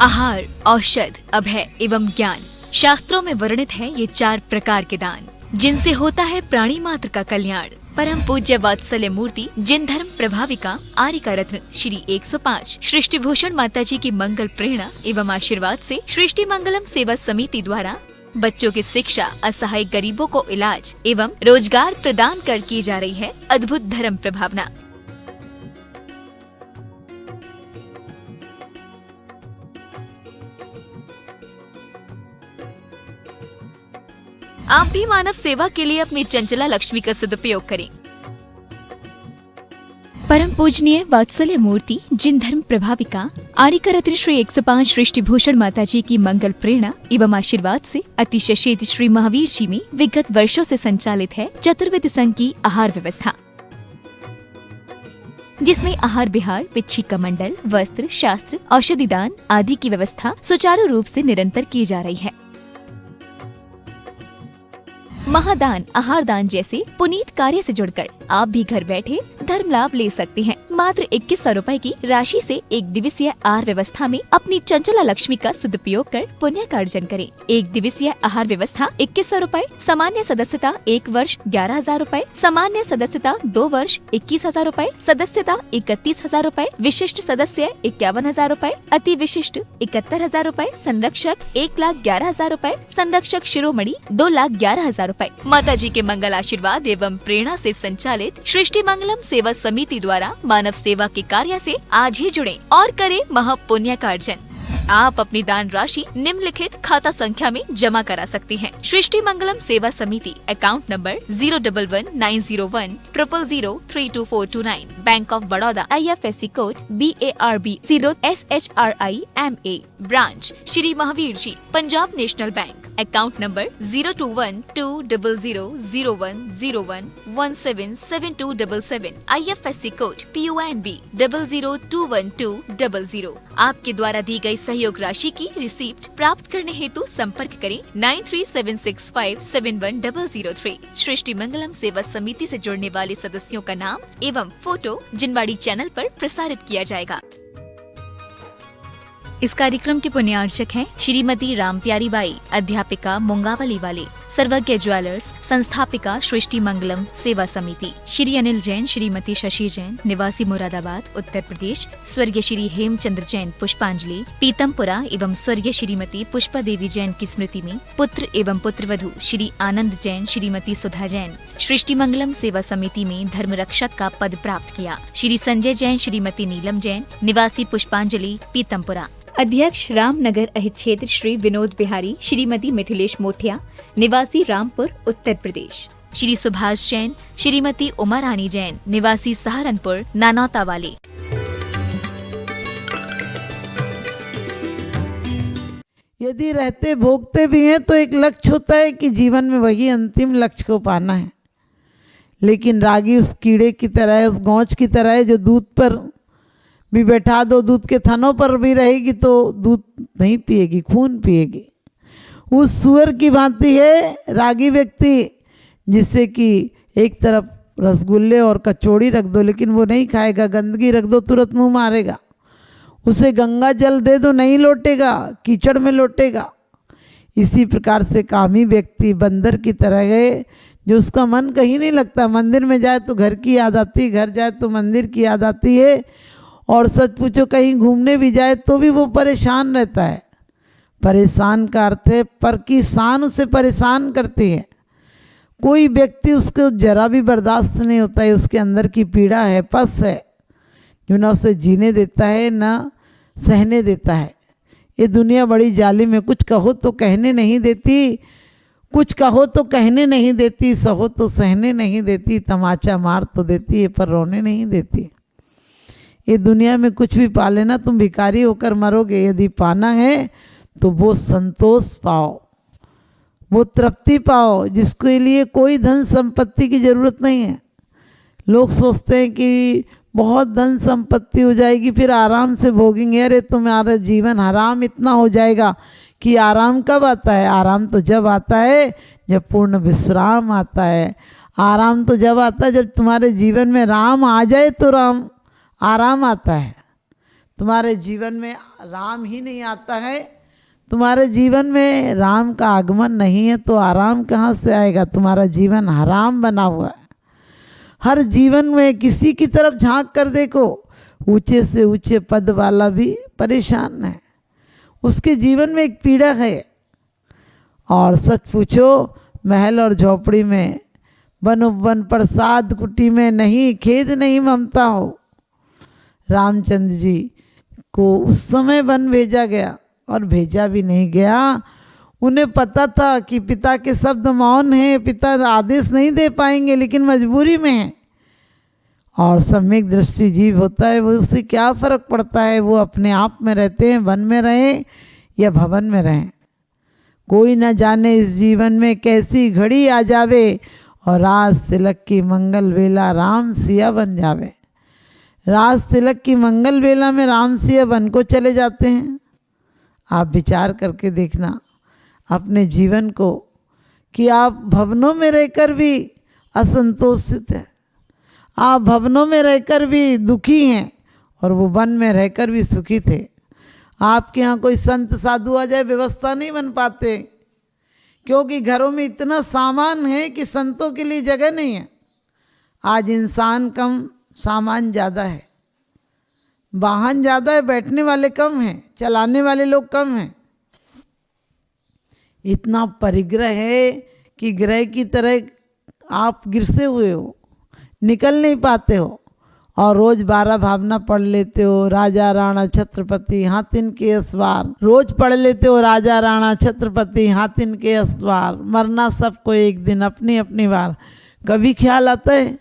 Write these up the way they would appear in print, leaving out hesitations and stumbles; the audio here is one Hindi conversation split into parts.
आहार, औषध, अभय एवं ज्ञान। शास्त्रों में वर्णित है ये 4 प्रकार के दान, जिनसे होता है प्राणी मात्र का कल्याण। परम पूज्य वात्सल्य मूर्ति जिन धर्म प्रभाविका आर्यिका रत्न श्री 105 सृष्टि भूषण माता जी की मंगल प्रेरणा एवं आशीर्वाद से सृष्टि मंगलम सेवा समिति द्वारा बच्चों की शिक्षा, असहाय गरीबों को इलाज एवं रोजगार प्रदान कर की जा रही है अद्भुत धर्म प्रभावना। आप भी मानव सेवा के लिए अपनी चंचला लक्ष्मी का सदुपयोग करें। परम पूजनीय वात्सल्य मूर्ति जिन धर्म प्रभाविका आर्यिका रत्न श्री 105 सृष्टि भूषण माता जी की मंगल प्रेरणा एवं आशीर्वाद से अतिशय शीत श्री महावीर जी में विगत वर्षों से संचालित है चतुर्वेद संघ की आहार व्यवस्था, जिसमें आहार विहार, पिच्छी का मंडल, वस्त्र, शास्त्र, औषधि दान आदि की व्यवस्था सुचारू रूप से निरंतर की जा रही है। महादान, आहार दान जैसे पुनीत कार्य से जुड़कर आप भी घर बैठे धर्म लाभ ले सकते हैं। मात्र 2100 रुपए की राशि से एक दिवसीय आहार व्यवस्था में अपनी चंचला लक्ष्मी का सदुपयोग कर पुण्य का अर्जन करें। एक दिवसीय आहार व्यवस्था 2100 रुपए, सामान्य सदस्यता 1 वर्ष 11,000 रुपए, सामान्य सदस्यता 2 वर्ष 21,000 रुपए, सदस्यता 31,000 रुपए, विशिष्ट सदस्य 51,000 रुपए, अति विशिष्ट 71,000 रुपए, संरक्षक 1,11,000 रुपए, संरक्षक शिरोमणि 2,11,000 रुपए। माता जी के मंगल आशीर्वाद एवं प्रेरणा से संचालित सृष्टि मंगलम सेवा समिति द्वारा मानव सेवा के कार्य से आज ही जुड़ें और करें महापुण्य का अर्जन। आप अपनी दान राशि निम्नलिखित खाता संख्या में जमा करा सकते हैं। सृष्टि Mangalam Seva Samiti, account number 011901000322429, bank of Baroda, IFSC code BARB 0SHRIMA, branch Shri Mahavir ji, Punjab national bank, account number 02120000101177277, IFSC code PONB 0021200। आपके द्वारा दी गई सहयोग राशि की रिसीप्ट प्राप्त करने हेतु संपर्क करें 9376571003। सृष्टि मंगलम सेवा समिति से जुड़ने वाले सदस्यों का नाम एवं फोटो जिनवाड़ी चैनल पर प्रसारित किया जाएगा। इस कार्यक्रम के पुण्यार्चक हैं श्रीमती राम प्यारी बाई, अध्यापिका मुंगावली वाले, सर्वज्ञ ज्वेलर्स, संस्थापिका सृष्टि मंगलम सेवा समिति, श्री अनिल जैन, श्रीमती शशि जैन, निवासी मुरादाबाद उत्तर प्रदेश, स्वर्गीय श्री हेमचंद्र जैन पुष्पांजलि पीतमपुरा एवं स्वर्गीय श्रीमती पुष्पा देवी जैन की स्मृति में पुत्र एवं पुत्रवधू श्री आनंद जैन, श्रीमती सुधा जैन सृष्टि मंगलम सेवा समिति में धर्म रक्षक का पद प्राप्त किया। श्री संजय जैन, श्रीमती नीलम जैन, निवासी पुष्पांजलि पीतमपुरा। अध्यक्ष रामनगर अहित क्षेत्र श्री विनोद बिहारी, श्रीमती मिथिलेश मोठिया, निवासी रामपुर उत्तर प्रदेश। श्री सुभाष जैन, श्रीमती उमा रानी जैन, निवासी सहारनपुर नानौता वाले। यदि रहते भोगते भी हैं तो एक लक्ष्य होता है कि जीवन में वही अंतिम लक्ष्य को पाना है, लेकिन रागी उस कीड़े की तरह है, उस गौच की तरह है जो दूध पर भी बैठा दो, दूध के थनों पर भी रहेगी तो दूध नहीं पिएगी, खून पिएगी। उस सुअर की भांति है रागी व्यक्ति, जिससे कि एक तरफ रसगुल्ले और कचौड़ी रख दो लेकिन वो नहीं खाएगा, गंदगी रख दो तुरंत मुंह मारेगा, उसे गंगा जल दे दो नहीं लौटेगा, कीचड़ में लौटेगा। इसी प्रकार से कामी व्यक्ति बंदर की तरह है, जो उसका मन कहीं नहीं लगता। मंदिर में जाए तो घर की याद आती है, घर जाए तो मंदिर की याद आती है, और सच पूछो कहीं घूमने भी जाए तो भी वो परेशान रहता है। परेशान का अर्थ है पर की शान उसे परेशान करती है। कोई व्यक्ति उसको जरा भी बर्दाश्त नहीं होता है, उसके अंदर की पीड़ा है, पस है, जो ना उसे जीने देता है ना सहने देता है। ये दुनिया बड़ी जालिम है, कुछ कहो तो कहने नहीं देती, कुछ कहो तो कहने नहीं देती, सहो तो सहने नहीं देती, तमाचा मार तो देती है पर रोने नहीं देती। ये दुनिया में कुछ भी पा लेना, तुम भिखारी होकर मरोगे। यदि पाना है तो वो संतोष पाओ, वो तृप्ति पाओ, जिसके लिए कोई धन संपत्ति की जरूरत नहीं है। लोग सोचते हैं कि बहुत धन संपत्ति हो जाएगी फिर आराम से भोगेंगे। अरे तुम्हारा जीवन हराम इतना हो जाएगा कि आराम कब आता है? आराम तो जब आता है जब पूर्ण विश्राम आता है। आराम तो जब आता है जब तुम्हारे जीवन में राम आ जाए तो आराम आता है। तुम्हारे जीवन में राम ही नहीं आता है, तुम्हारे जीवन में राम का आगमन नहीं है तो आराम कहाँ से आएगा। तुम्हारा जीवन हराम बना हुआ है। हर जीवन में किसी की तरफ झांक कर देखो, ऊंचे से ऊंचे पद वाला भी परेशान है, उसके जीवन में एक पीड़ा है। और सच पूछो, महल और झोपड़ी में, वन उपवन प्रसाद कुटी में नहीं खेद नहीं ममता हो। रामचंद्र जी को उस समय वन भेजा गया और भेजा भी नहीं गया। उन्हें पता था कि पिता के शब्द मौन हैं, पिता आदेश नहीं दे पाएंगे, लेकिन मजबूरी में है। और सम्यक दृष्टि जीव होता है, वो उससे क्या फर्क पड़ता है, वो अपने आप में रहते हैं, वन में रहें या भवन में रहें। कोई न जाने इस जीवन में कैसी घड़ी आ जावे और राज तिलक की मंगल वेला राम सिया बन जावे। राज तिलक की मंगल वेला में राम सिया बन को चले जाते हैं। आप विचार करके देखना अपने जीवन को कि आप भवनों में रहकर भी असंतोषित हैं, आप भवनों में रहकर भी दुखी हैं और वो वन में रहकर भी सुखी थे। आपके यहाँ कोई संत साधु आ जाए, व्यवस्था नहीं बन पाते, क्योंकि घरों में इतना सामान है कि संतों के लिए जगह नहीं है। आज इंसान कम, सामान ज़्यादा है, वाहन ज़्यादा है, बैठने वाले कम हैं, चलाने वाले लोग कम हैं। इतना परिग्रह है कि ग्रह की तरह आप गिरसे हुए हो, निकल नहीं पाते हो। और रोज 12 भावना पढ़ लेते हो, राजा राणा छत्रपति हाथिन के असवार। रोज पढ़ लेते हो राजा राणा छत्रपति हाथिन के असवार, मरना सबको एक दिन अपनी अपनी बार। कभी ख्याल आता है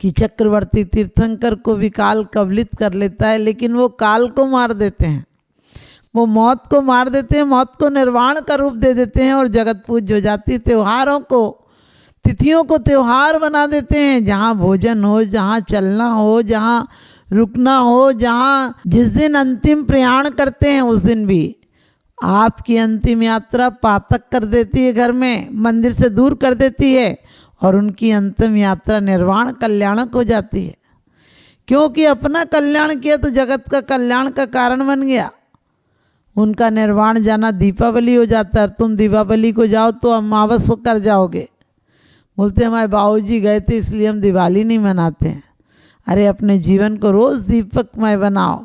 कि चक्रवर्ती तीर्थंकर को भी काल कबलित कर लेता है, लेकिन वो काल को मार देते हैं, वो मौत को मार देते हैं, मौत को निर्वाण का रूप दे देते हैं और जगत पूज्य हो जाती। त्योहारों को, तिथियों को त्योहार बना देते हैं, जहाँ भोजन हो, जहाँ चलना हो, जहाँ रुकना हो, जहाँ जिस दिन अंतिम प्रयाण करते हैं उस दिन भी आपकी अंतिम यात्रा पातक कर देती है, घर में मंदिर से दूर कर देती है, और उनकी अंतिम यात्रा निर्वाण कल्याणक हो जाती है। क्योंकि अपना कल्याण किया तो जगत का कल्याण का कारण बन गया। उनका निर्वाण जाना दीपावली हो जाता है, तुम दीपावली को जाओ तो अमावस कर जाओगे। बोलते हमारे बाबूजी गए थे इसलिए हम दिवाली नहीं मनाते हैं। अरे अपने जीवन को रोज़ दीपकमय बनाओ।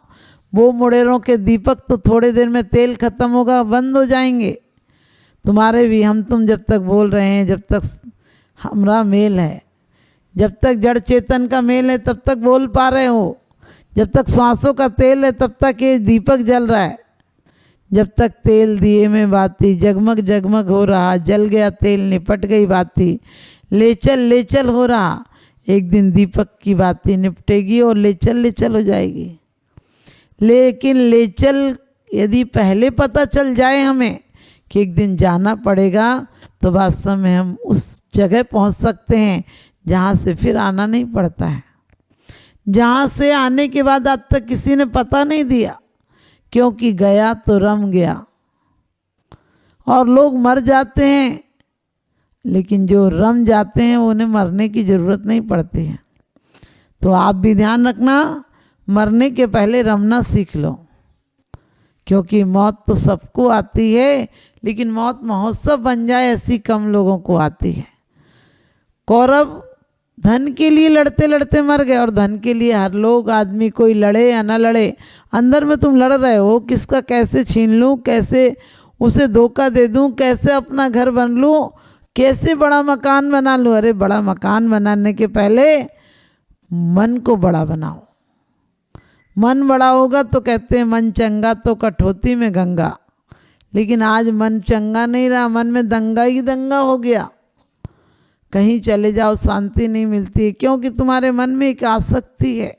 वो मुड़ेरों के दीपक तो थोड़े देर में तेल खत्म होगा, बंद हो जाएंगे। तुम्हारे भी, हम तुम जब तक बोल रहे हैं, जब तक हमारा मेल है, जब तक जड़ चेतन का मेल है तब तक बोल पा रहे हो, जब तक सांसों का तेल है तब तक ये दीपक जल रहा है। जब तक तेल दिए में बाती, जगमग जगमग हो रहा, जल गया तेल निपट गई बाती, ले चल हो रहा। एक दिन दीपक की बाती निपटेगी और ले चल हो जाएगी। लेकिन ले चल यदि पहले पता चल जाए हमें कि एक दिन जाना पड़ेगा, तो वास्तव में हम उस जगह पहुंच सकते हैं जहां से फिर आना नहीं पड़ता है, जहां से आने के बाद आज तक किसी ने पता नहीं दिया, क्योंकि गया तो रम गया। और लोग मर जाते हैं, लेकिन जो रम जाते हैं उन्हें मरने की ज़रूरत नहीं पड़ती है। तो आप भी ध्यान रखना, मरने के पहले रमना सीख लो, क्योंकि मौत तो सबको आती है, लेकिन मौत महोत्सव बन जाए ऐसी कम लोगों को आती है। कौरव धन के लिए लड़ते लड़ते मर गए, और धन के लिए हर लोग आदमी कोई लड़े या ना लड़े, अंदर में तुम लड़ रहे हो, किसका कैसे छीन लूँ, कैसे उसे धोखा दे दूँ, कैसे अपना घर बन लूँ, कैसे बड़ा मकान बना लूँ। अरे बड़ा मकान बनाने के पहले मन को बड़ा बनाओ। मन बड़ा होगा तो कहते हैं मन चंगा तो कठौती में गंगा, लेकिन आज मन चंगा नहीं रहा, मन में दंगा ही दंगा हो गया। कहीं चले जाओ शांति नहीं मिलती है, क्योंकि तुम्हारे मन में एक आसक्ति है,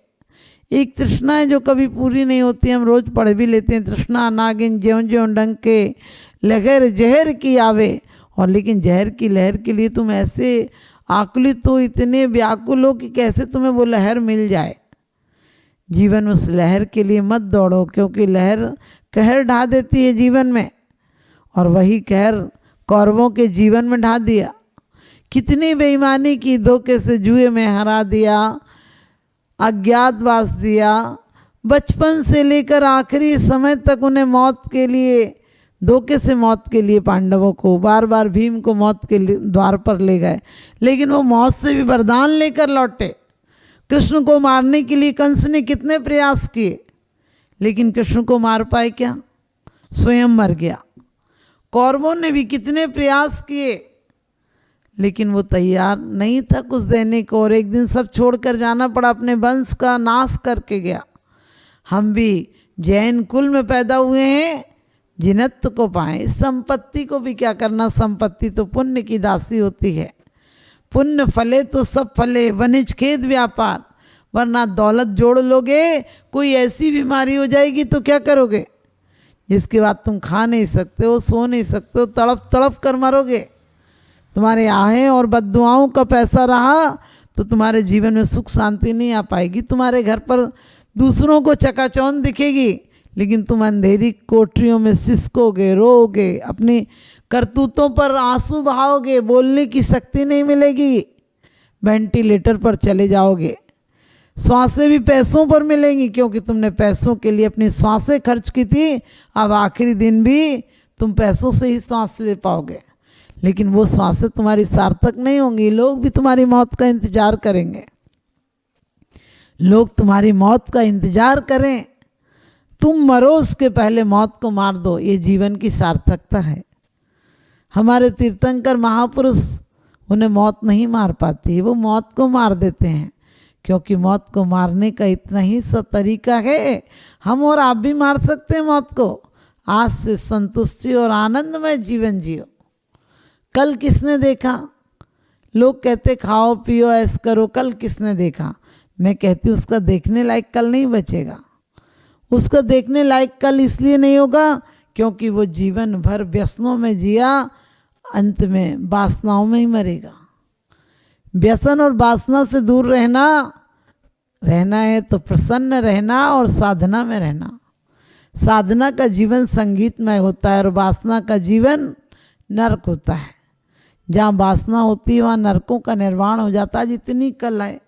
एक तृष्णा है जो कभी पूरी नहीं होती। हम रोज पढ़ भी लेते हैं, तृष्णा नागिन ज्यों ज्यों डंक के लहर जहर की आवे। और लेकिन जहर की लहर के लिए तुम ऐसे आकुलित हो, इतने व्याकुल हो कि कैसे तुम्हें वो लहर मिल जाए। जीवन उस लहर के लिए मत दौड़ो, क्योंकि लहर कहर ढा देती है जीवन में, और वही कहर कौरवों के जीवन में ढा दिया। कितनी बेईमानी की, धोखे से जुए में हरा दिया, अज्ञातवास दिया, बचपन से लेकर आखिरी समय तक उन्हें मौत के लिए, धोखे से मौत के लिए पांडवों को बार बार भीम को मौत के द्वार पर ले गए, लेकिन वो मौत से भी वरदान लेकर लौटे। कृष्ण को मारने के लिए कंस ने कितने प्रयास किए, लेकिन कृष्ण को मार पाए क्या? स्वयं मर गया। कौरवों ने भी कितने प्रयास किए, लेकिन वो तैयार नहीं था कुछ देने को, और एक दिन सब छोड़कर जाना पड़ा, अपने वंश का नाश करके गया। हम भी जैन कुल में पैदा हुए हैं, जिनत्व को पाएं। संपत्ति को भी क्या करना, संपत्ति तो पुण्य की दासी होती है। पुण्य फले तो सब फले, वनिज खेद व्यापार। वरना दौलत जोड़ लोगे, कोई ऐसी बीमारी हो जाएगी तो क्या करोगे, जिसके बाद तुम खा नहीं सकते हो, सो नहीं सकते हो, तड़प तड़प कर मरोगे। तुम्हारे आहें और बद्दुआओं का पैसा रहा तो तुम्हारे जीवन में सुख शांति नहीं आ पाएगी। तुम्हारे घर पर दूसरों को चकाचौंध दिखेगी, लेकिन तुम अंधेरी कोठरियों में सिसकोगे, रोओगे, अपनी करतूतों पर आंसू बहाओगे, बोलने की शक्ति नहीं मिलेगी, वेंटिलेटर पर चले जाओगे। श्वासें भी पैसों पर मिलेंगी, क्योंकि तुमने पैसों के लिए अपनी श्वासें खर्च की थी। अब आखिरी दिन भी तुम पैसों से ही श्वास ले पाओगे, लेकिन वो श्वासें तुम्हारी सार्थक नहीं होंगी। लोग भी तुम्हारी मौत का इंतजार करेंगे, लोग तुम्हारी मौत का इंतजार करें। तुम मरो उसके पहले मौत को मार दो, ये जीवन की सार्थकता है। हमारे तीर्थंकर महापुरुष, उन्हें मौत नहीं मार पाती, वो मौत को मार देते हैं, क्योंकि मौत को मारने का इतना ही सा तरीका है। हम और आप भी मार सकते हैं मौत को। आज से संतुष्टि और आनंदमय जीवन जियो। कल किसने देखा? लोग कहते खाओ पियो ऐश करो, कल किसने देखा? मैं कहती उसका देखने लायक कल नहीं बचेगा। उसका देखने लायक कल इसलिए नहीं होगा क्योंकि वो जीवन भर व्यसनों में जिया, अंत में वासनाओं में ही मरेगा। व्यसन और वासना से दूर रहना है तो प्रसन्न रहना और साधना में रहना। साधना का जीवन संगीतमय होता है और वासना का जीवन नरक होता है। जहाँ वासना होती है वहाँ नरकों का निर्माण हो जाता है। आज इतनी कला है,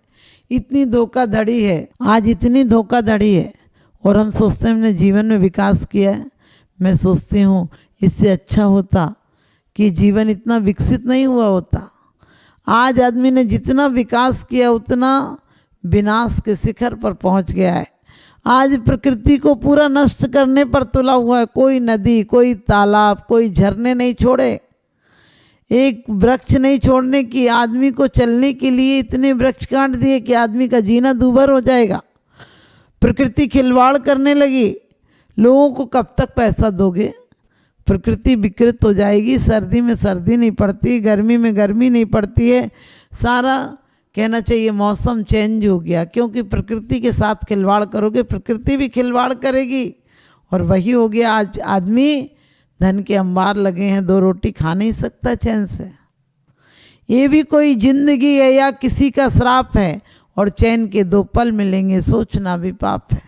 इतनी धोखाधड़ी है, आज इतनी धोखाधड़ी है, और हम सोचते हैं हमने जीवन में विकास किया है। मैं सोचती हूँ इससे अच्छा होता कि जीवन इतना विकसित नहीं हुआ होता। आज आदमी ने जितना विकास किया उतना विनाश के शिखर पर पहुंच गया है। आज प्रकृति को पूरा नष्ट करने पर तुला हुआ है। कोई नदी, कोई तालाब, कोई झरने नहीं छोड़े, एक वृक्ष नहीं छोड़ने की। आदमी को चलने के लिए इतने वृक्ष काट दिए कि आदमी का जीना दूभर हो जाएगा। प्रकृति खिलवाड़ करने लगी। लोगों को कब तक पैसा दोगे? प्रकृति विकृत हो जाएगी। सर्दी में सर्दी नहीं पड़ती, गर्मी में गर्मी नहीं पड़ती है। सारा कहना चाहिए मौसम चेंज हो गया, क्योंकि प्रकृति के साथ खिलवाड़ करोगे, प्रकृति भी खिलवाड़ करेगी। और वही हो गया। आज आदमी धन के अंबार लगे हैं, दो रोटी खा नहीं सकता चैन से। ये भी कोई जिंदगी है या किसी का श्राप है? और चैन के दो पल मिलेंगे, सोचना भी पाप है।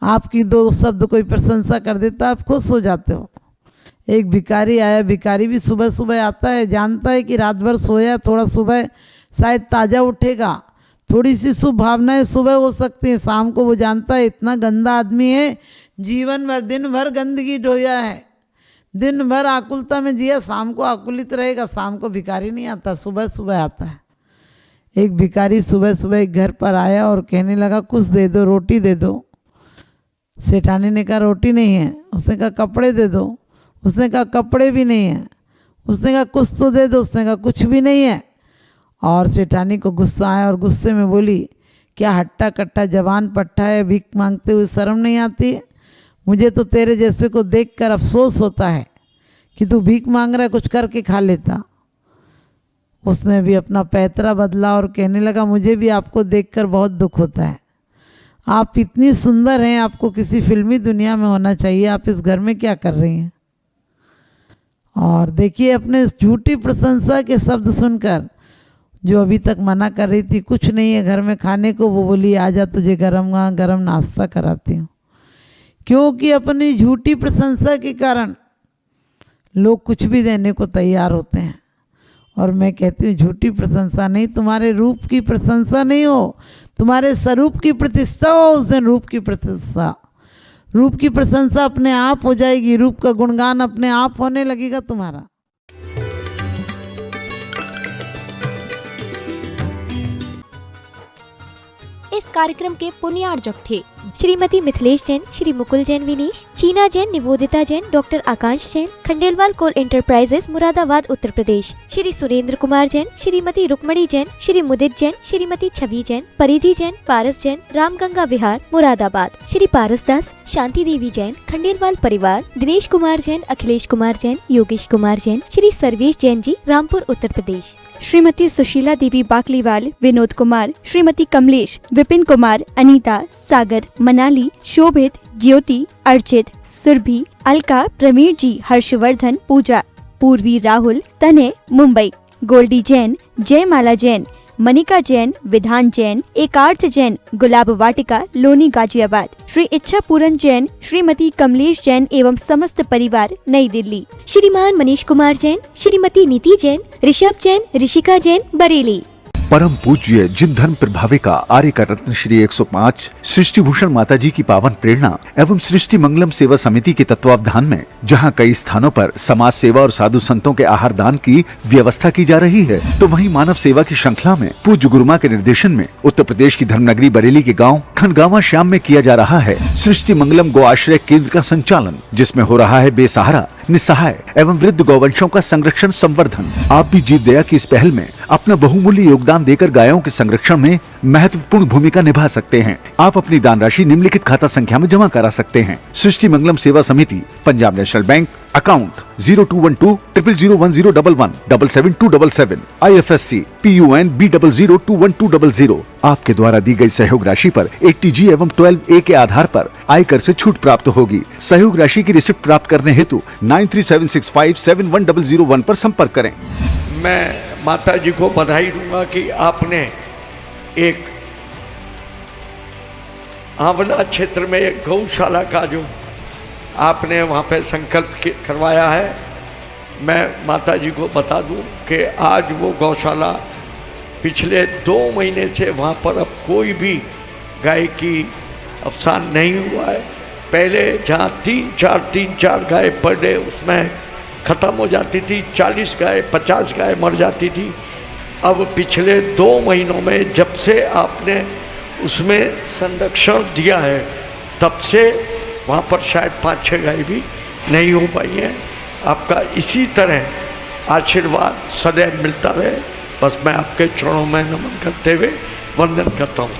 आपकी दो शब्द कोई प्रशंसा कर देता, आप खुश हो जाते हो। एक भिखारी आया, भिखारी भी सुबह सुबह आता है, जानता है कि रात भर सोया, थोड़ा सुबह शायद ताज़ा उठेगा, थोड़ी सी शुभ भावनाएं सुबह हो सकती हैं। शाम को वो जानता है इतना गंदा आदमी है, जीवन भर दिन भर गंदगी ढोया है, दिन भर आकुलता में जिया, शाम को आकुलित रहेगा। शाम को भिखारी नहीं आता, सुबह सुबह आता है। एक भिखारी सुबह सुबह एक घर पर आया और कहने लगा कुछ दे दो, रोटी दे दो। सेठानी ने कहा रोटी नहीं है। उसने कहा कपड़े दे दो। उसने कहा कपड़े भी नहीं है। उसने कहा कुछ तो दे दो। उसने कहा कुछ भी नहीं है। और सेठानी को गुस्सा आया और गुस्से में बोली क्या हट्टा कट्टा जवान पट्टा है, भीख मांगते हुए शर्म नहीं आती है? मुझे तो तेरे जैसे को देखकर अफसोस होता है कि तू भीख मांग रहा है, कुछ करके खा लेता। उसने भी अपना पैतरा बदला और कहने लगा मुझे भी आपको देखकर बहुत दुख होता है। आप इतनी सुंदर हैं, आपको किसी फिल्मी दुनिया में होना चाहिए, आप इस घर में क्या कर रही हैं? और देखिए अपने झूठी प्रशंसा के शब्द सुनकर जो अभी तक मना कर रही थी कुछ नहीं है घर में खाने को, वो बोली आजा तुझे गरम गरम नाश्ता कराती हूँ। क्योंकि अपनी झूठी प्रशंसा के कारण लोग कुछ भी देने को तैयार होते हैं। और मैं कहती हूँ झूठी प्रशंसा नहीं, तुम्हारे रूप की प्रशंसा नहीं हो, तुम्हारे स्वरूप की प्रतिष्ठा हो उस दिन रूप की प्रतिष्ठा, रूप की प्रशंसा अपने आप हो जाएगी, रूप का गुणगान अपने आप होने लगेगा तुम्हारा। इस कार्यक्रम के पुण्यार्जक थे श्रीमती मिथिलेश जैन, श्री मुकुल जैन विनीश, चीना जैन, निवोदिता जैन, डॉक्टर आकाश जैन, खंडेलवाल कोल एंटरप्राइजेस मुरादाबाद उत्तर प्रदेश, श्री सुरेंद्र कुमार जैन, श्रीमती रुक्मणी जैन, श्री मुदित जैन, श्रीमती छवि जैन, परिधि जैन, पारस जैन, रामगंगा विहार मुरादाबाद, श्री पारस दास, शांति देवी जैन, खंडेलवाल परिवार, दिनेश कुमार जैन, अखिलेश कुमार जैन, योगेश कुमार जैन, श्री सर्वेश जैन जी, रामपुर उत्तर प्रदेश, श्रीमती सुशीला देवी बाकलीवाल, विनोद कुमार, श्रीमती कमलेश, विपिन कुमार, अनीता, सागर, मनाली, शोभित, ज्योति, अर्चित, सुरभि, अलका, प्रवीण जी, हर्षवर्धन, पूजा, पूर्वी, राहुल, तनय, मुंबई, गोल्डी जैन, जयमाला जैन, मनिका जैन, विधान जैन, एकार्थ जैन, गुलाब वाटिका, लोनी, गाजियाबाद, श्री इच्छा पूरन जैन, श्रीमती कमलेश जैन एवं समस्त परिवार, नई दिल्ली, श्रीमान मनीष कुमार जैन, श्रीमती नीति जैन, ऋषभ जैन, ऋषिका जैन, बरेली। परम पूज्य जिन धर्म प्रभाविका आर्य का रत्न श्री 105 सृष्टि भूषण माता जी की पावन प्रेरणा एवं सृष्टि मंगलम सेवा समिति के तत्वावधान में जहां कई स्थानों पर समाज सेवा और साधु संतों के आहार दान की व्यवस्था की जा रही है, तो वहीं मानव सेवा की श्रृंखला में पूज्य गुरुमा के निर्देशन में उत्तर प्रदेश की धर्मनगरी बरेली के गाँव खनगावा श्याम में किया जा रहा है सृष्टि मंगलम गो आश्रय केंद्र का संचालन, जिसमें हो रहा है बेसहारा, निस्सहाय एवं वृद्ध गौवंशों का संरक्षण संवर्धन। आप भी जीव दया की इस पहल में अपना बहुमूल्य योगदान देकर गायों के संरक्षण में महत्वपूर्ण भूमिका निभा सकते हैं। आप अपनी दान राशि निम्नलिखित खाता संख्या में जमा करा सकते हैं। सृष्टि मंगलम सेवा समिति, Punjab national bank, account 0212001011 77277, IFSC PUN B00212000। आपके द्वारा दी गई सहयोग राशि पर 80G एवं 12A के आधार पर आयकर से छूट प्राप्त होगी। सहयोग राशि की रिसिप्ट प्राप्त करने हेतु 9376571001 पर संपर्क करें। मैं माता जी को बधाई दूंगा कि आपने एक आंवला क्षेत्र में एक गौशाला का जो आपने वहाँ पे संकल्प करवाया है, मैं माता जी को बता दूं कि आज वो गौशाला पिछले 2 महीने से वहाँ पर अब कोई भी गाय की अवसान नहीं हुआ है। पहले जहाँ 3-4 गाय पर डे उसमें ख़त्म हो जाती थी, 40 गाय 50 गाय मर जाती थी। अब पिछले 2 महीनों में जब से आपने उसमें संरक्षण दिया है तब से वहाँ पर शायद 5-6 गाय भी नहीं हो पाई हैं। आपका इसी तरह आशीर्वाद सदैव मिलता रहे, बस मैं आपके चरणों में नमन करते हुए वंदन करता हूँ।